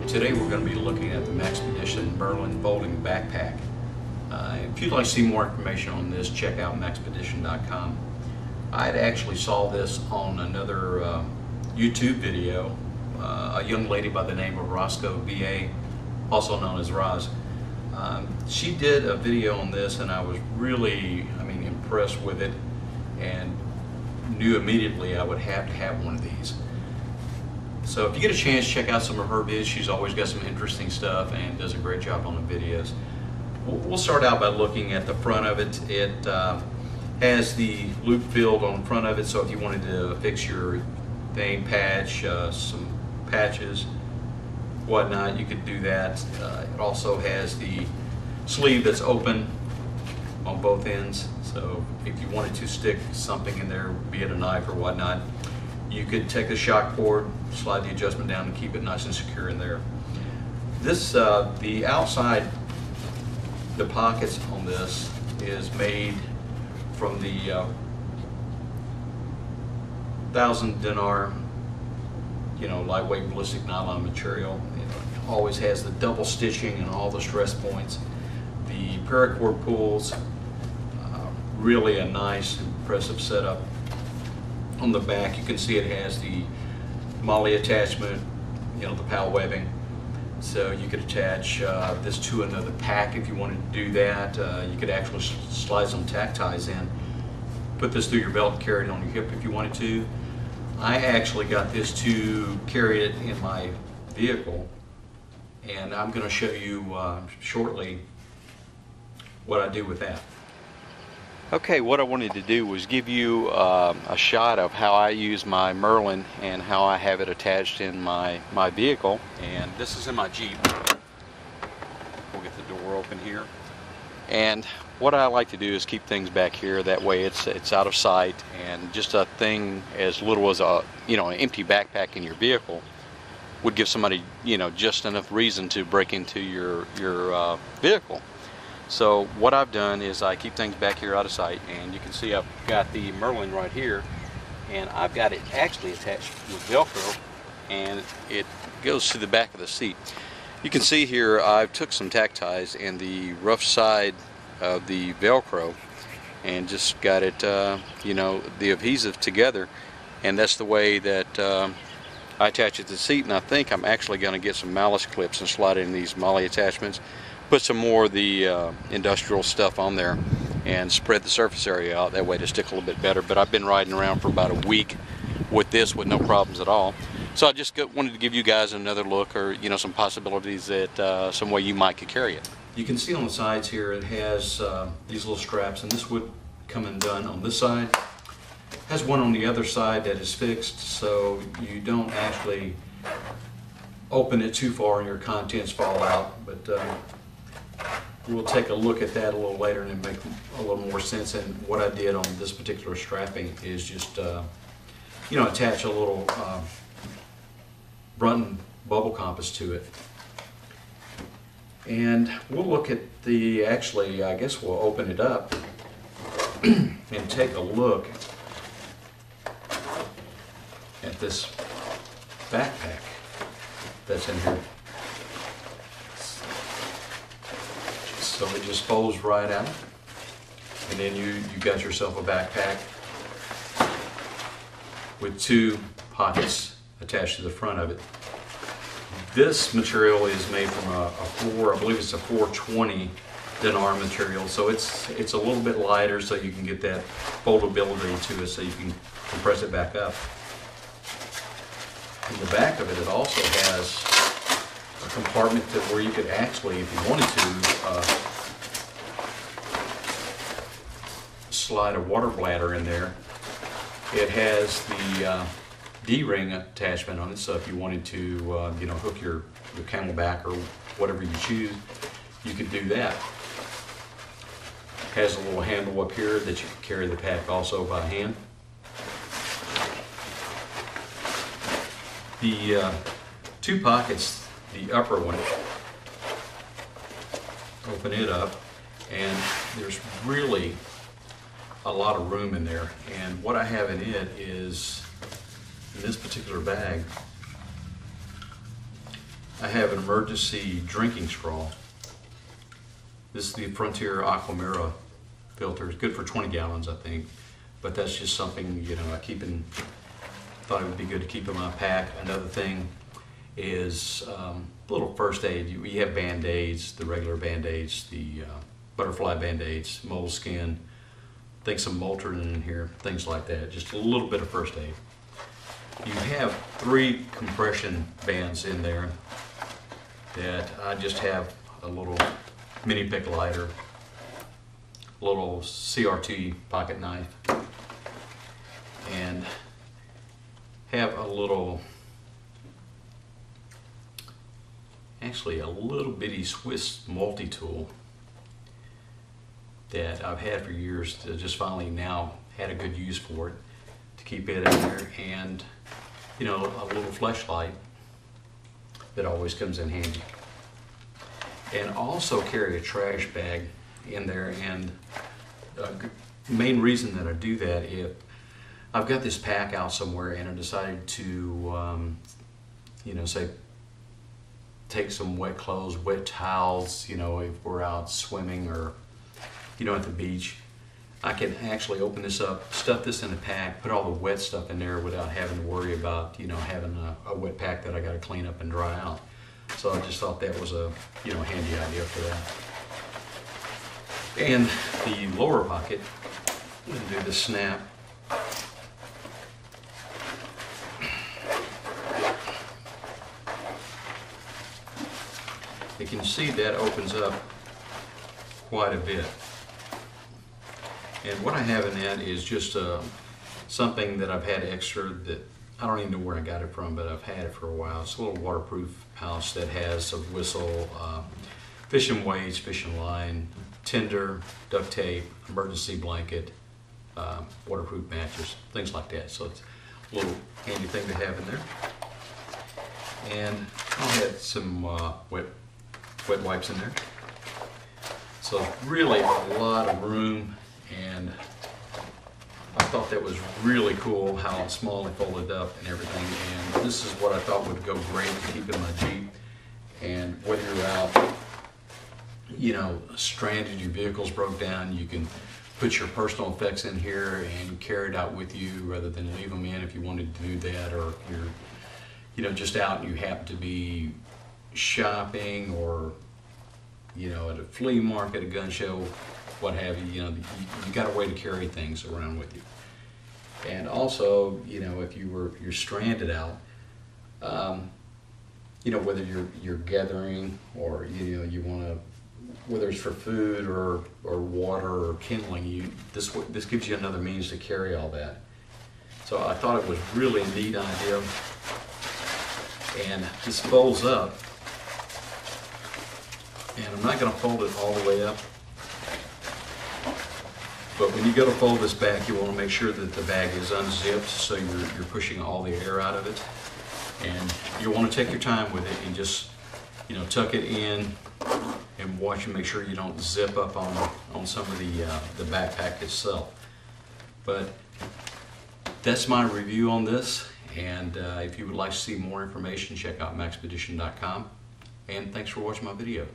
Today we're going to be looking at the Maxpedition Merlin folding backpack. If you'd like to see more information on this, check out Maxpedition.com. I had actually saw this on another YouTube video. A young lady by the name of Roscoe VA, also known as Roz. She did a video on this and I was really, impressed with it and knew immediately I would have to have one of these. So if you get a chance, check out some of her videos. She's always got some interesting stuff and does a great job on the videos. We'll start out by looking at the front of it. It has the loop filled on the front of it, so if you wanted to fix your name patch, some patches, whatnot, you could do that. It also has the sleeve that's open on both ends, so if you wanted to stick something in there, be it a knife or whatnot, you could take the shock cord, slide the adjustment down and keep it nice and secure in there. This, the outside, the pockets on this is made from the 1,000 dinar, lightweight ballistic nylon material. It always has the double stitching and all the stress points. The paracord pulls, really a nice, impressive setup. On the back, you can see it has the MOLLE attachment, the PAL webbing. So you could attach this to another pack if you wanted to do that. You could actually slide some tack ties in, put this through your belt, carry it on your hip if you wanted to. I actually got this to carry it in my vehicle, and I'm going to show you shortly what I do with that. Okay, what I wanted to do was give you a shot of how I use my Merlin and how I have it attached in my vehicle. And this is in my Jeep. We'll get the door open here. And what I like to do is keep things back here. That way it's out of sight, and just a thing as little as an empty backpack in your vehicle would give somebody just enough reason to break into your vehicle. So what I've done is I keep things back here out of sight, and you can see I've got the Merlin right here, and I've got it actually attached with Velcro, and it goes to the back of the seat. You can see here I've took some tack ties in the rough side of the Velcro and just got it, the adhesive together, and that's the way that I attach it to the seat. And I think I'm actually going to get some malice clips and slide in these MOLLE attachments, put some more of the industrial stuff on there and spread the surface area out that way to stick a little bit better. But I've been riding around for about a week with this with no problems at all. So I just wanted to give you guys another look, or some possibilities that some way you might could carry it. You can see on the sides here it has these little straps, and this would come undone on this side. It has one on the other side that is fixed, so you don't actually open it too far and your contents fall out. But we'll take a look at that a little later and make a little more sense. And what I did on this particular strapping is just attach a little Brunton bubble compass to it. And we'll look at the, actually I guess we'll open it up and take a look at this backpack that's in here. So it just folds right out, and then you got yourself a backpack with two pockets attached to the front of it. This material is made from I believe it's a 420 dinar material, so it's a little bit lighter, so you can get that foldability to it, so you can compress it back up. In the back of it, it also has a compartment where you could actually, if you wanted to, slide a water bladder in there. It has the D-ring attachment on it, so if you wanted to hook your Camelback or whatever you choose, you could do that. It has a little handle up here that you can carry the pack also by hand. The two pockets, the upper one, open it up, and there's really a lot of room in there. And what I have in it is, in this particular bag, I have an emergency drinking straw. This is the Frontier Aquamira filter. It's good for 20 gallons, I think. But that's just something, you know, thought it would be good to keep in my pack. Another thing is a little first aid. We have Band-Aids, the regular Band-Aids, the butterfly Band-Aids, moleskin, I think some Motrin in here, things like that. Just a little bit of first aid. You have 3 compression bands in there that I just have a little mini pick lighter, little CRT pocket knife, and have a little, actually a little bitty Swiss multi-tool that I've had for years, to just finally now had a good use for it, to keep it in there, and you know, a little flashlight that always comes in handy. And also carry a trash bag in there, and the main reason that I do that, if I've got this pack out somewhere and I decided to, you know, say take some wet clothes, wet towels, you know, if we're out swimming or, you know, at the beach, I can actually open this up, stuff this in a pack, put all the wet stuff in there without having to worry about, you know, having a wet pack that I got to clean up and dry out. So I just thought that was a, you know, handy idea for that. And the lower pocket, I'm going to do the snap. You can see that opens up quite a bit. And what I have in that is just something that I've had extra that I don't even know where I got it from, but I've had it for a while. It's a little waterproof pouch that has a whistle, fishing weights, fishing line, tinder, duct tape, emergency blanket, waterproof mattress, things like that. So it's a little handy thing to have in there. And I'll have some wet wipes in there. So really a lot of room, and I thought that was really cool how small it folded up and everything, and this is what I thought would go great to keep in my Jeep. And whether you're out, you know, stranded, your vehicle's broke down, you can put your personal effects in here and carry it out with you rather than leave them in if you wanted to do that, or if you're, you know, just out and you happen to be shopping or, you know, at a flea market, a gun show, what have you, you know, you got a way to carry things around with you. And also, you know, if you're stranded out, you know, whether you're gathering or, you know, you want to, whether it's for food or water or kindling, this gives you another means to carry all that. So I thought it was really a neat idea. And this folds up, and I'm not going to fold it all the way up. But when you go to fold this back, you want to make sure that the bag is unzipped, so you're pushing all the air out of it. And you want to take your time with it and just, you know, tuck it in and watch and make sure you don't zip up on some of the backpack itself. But that's my review on this. And if you would like to see more information, check out Maxpedition.com. And thanks for watching my video.